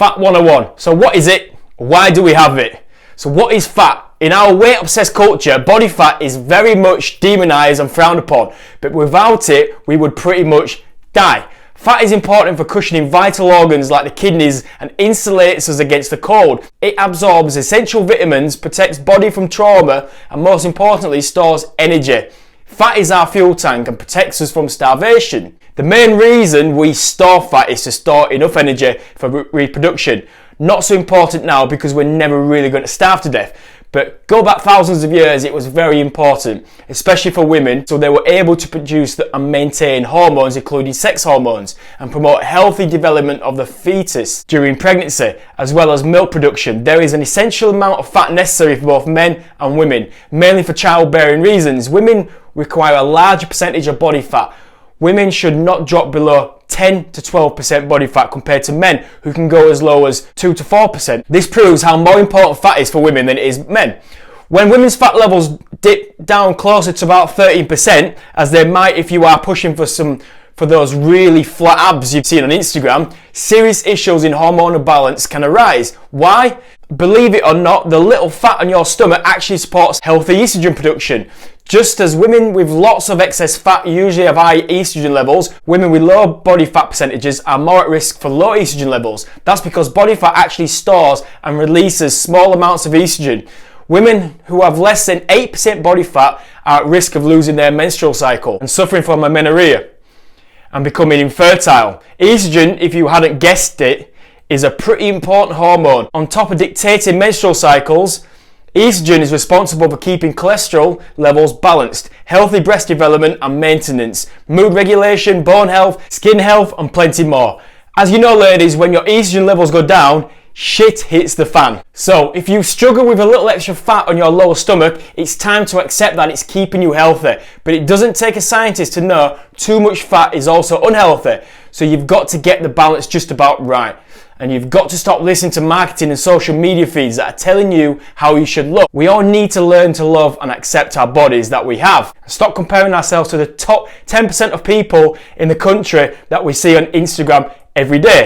Fat 101. So what is it? Why do we have it? So what is fat? In our weight-obsessed culture, body fat is very much demonized and frowned upon, but without it, we would pretty much die. Fat is important for cushioning vital organs like the kidneys and insulates us against the cold. It absorbs essential vitamins, protects body from trauma, and most importantly, stores energy. Fat is our fuel tank and protects us from starvation. The main reason we store fat is to store enough energy for reproduction. Not so important now because we're never really going to starve to death. But go back thousands of years, it was very important, especially for women, so they were able to produce and maintain hormones, including sex hormones, and promote healthy development of the fetus during pregnancy, as well as milk production. There is an essential amount of fat necessary for both men and women, mainly for childbearing reasons. Women require a larger percentage of body fat. Women should not drop below 10 to 12% body fat compared to men, who can go as low as 2 to 4%. This proves how more important fat is for women than it is men. When women's fat levels dip down closer to about 13%, as they might if you are pushing for those really flat abs you've seen on Instagram, serious issues in hormonal balance can arise. Why? Believe it or not, the little fat on your stomach actually supports healthy estrogen production. Just as women with lots of excess fat usually have high estrogen levels, women with low body fat percentages are more at risk for low estrogen levels. That's because body fat actually stores and releases small amounts of estrogen. Women who have less than 8% body fat are at risk of losing their menstrual cycle and suffering from amenorrhea and becoming infertile. Estrogen, if you hadn't guessed it, is a pretty important hormone. On top of dictating menstrual cycles, estrogen is responsible for keeping cholesterol levels balanced, healthy breast development and maintenance, mood regulation, bone health, skin health, and plenty more. As you know, ladies, when your estrogen levels go down, shit hits the fan. So if you struggle with a little extra fat on your lower stomach, it's time to accept that it's keeping you healthy. But it doesn't take a scientist to know too much fat is also unhealthy. So you've got to get the balance just about right. And you've got to stop listening to marketing and social media feeds that are telling you how you should look. We all need to learn to love and accept our bodies that we have. Stop comparing ourselves to the top 10% of people in the country that we see on Instagram every day.